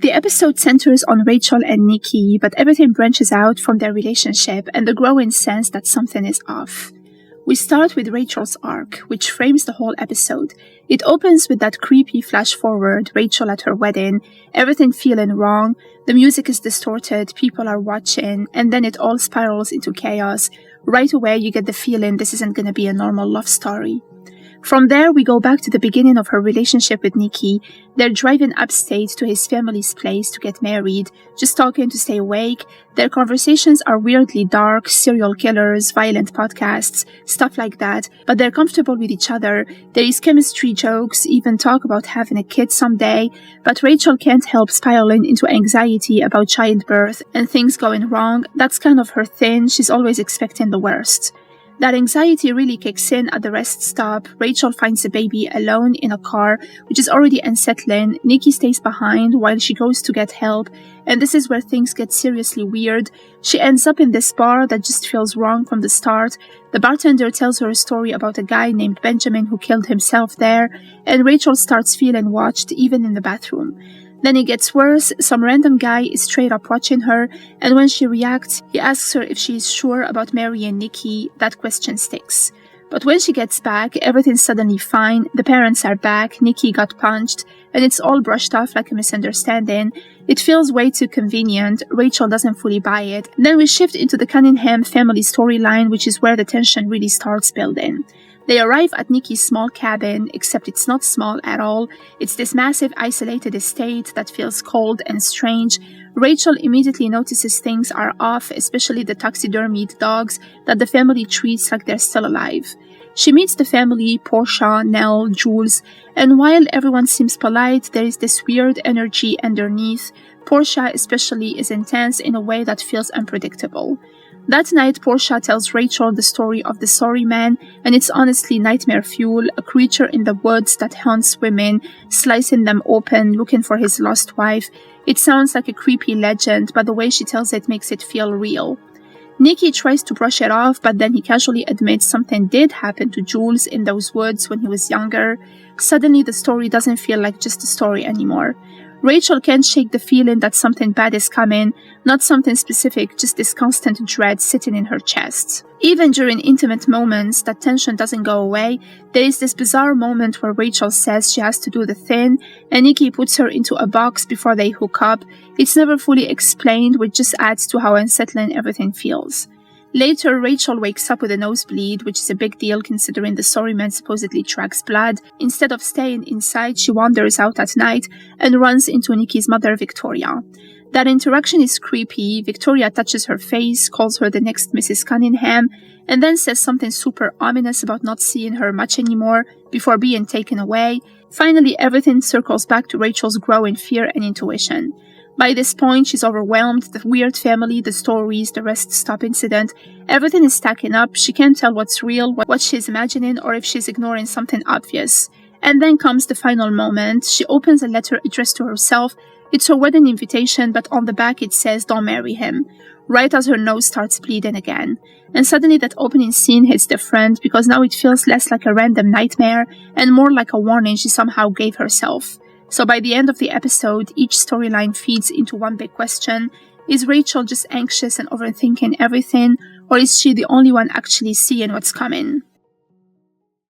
The episode centers on Rachel and Nikki, but everything branches out from their relationship and the growing sense that something is off. We start with Rachel's arc, which frames the whole episode. It opens with that creepy flash forward, Rachel at her wedding, everything feeling wrong, the music is distorted, people are watching, and then it all spirals into chaos. Right away, you get the feeling this isn't going to be a normal love story. From there, we go back to the beginning of her relationship with Nikki. They're driving upstate to his family's place to get married, just talking to stay awake. Their conversations are weirdly dark, serial killers, violent podcasts, stuff like that, but they're comfortable with each other. There is chemistry jokes, even talk about having a kid someday, but Rachel can't help spiraling into anxiety about childbirth and things going wrong. That's kind of her thing. She's always expecting the worst. That anxiety really kicks in at the rest stop. Rachel finds the baby alone in a car, which is already unsettling. Nikki stays behind while she goes to get help, and this is where things get seriously weird. She ends up in this bar that just feels wrong from the start. The bartender tells her a story about a guy named Benjamin who killed himself there, and Rachel starts feeling watched even in the bathroom. Then it gets worse. Some random guy is straight up watching her, and when she reacts, he asks her if she is sure about marrying Nikki. That question sticks. But when she gets back, everything's suddenly fine. The parents are back, Nikki got punched, and it's all brushed off like a misunderstanding. It feels way too convenient. Rachel doesn't fully buy it. Then we shift into the Cunningham family storyline, which is where the tension really starts building. They arrive at Nikki's small cabin, except it's not small at all. It's this massive isolated estate that feels cold and strange. Rachel immediately notices things are off, especially the taxidermied dogs that the family treats like they're still alive. She meets the family, Portia, Nell, Jules, and while everyone seems polite, there is this weird energy underneath. Portia especially is intense in a way that feels unpredictable. That night, Portia tells Rachel the story of the sorry man, and it's honestly nightmare fuel, a creature in the woods that haunts women, slicing them open, looking for his lost wife. It sounds like a creepy legend, but the way she tells it makes it feel real. Nikki tries to brush it off, but then he casually admits something did happen to Jules in those woods when he was younger. Suddenly, the story doesn't feel like just a story anymore. Rachel can't shake the feeling that something bad is coming, not something specific, just this constant dread sitting in her chest. Even during intimate moments, that tension doesn't go away. There is this bizarre moment where Rachel says she has to do the thing, and Nikki puts her into a box before they hook up. It's never fully explained, which just adds to how unsettling everything feels. Later, Rachel wakes up with a nosebleed, which is a big deal considering the sorry man supposedly tracks blood. Instead of staying inside, she wanders out at night and runs into Nikki's mother, Victoria. That interaction is creepy. Victoria touches her face, calls her the next Mrs. Cunningham, and then says something super ominous about not seeing her much anymore before being taken away. Finally, everything circles back to Rachel's growing fear and intuition. By this point, she's overwhelmed. The weird family, the stories, the rest stop incident, everything is stacking up. She can't tell what's real, what she's imagining, or if she's ignoring something obvious. And then comes the final moment. She opens a letter addressed to herself. It's her wedding invitation, but on the back it says, "Don't marry him," right as her nose starts bleeding again. And suddenly that opening scene hits different, because now it feels less like a random nightmare and more like a warning she somehow gave herself. So by the end of the episode, each storyline feeds into one big question. Is Rachel just anxious and overthinking everything, or is she the only one actually seeing what's coming?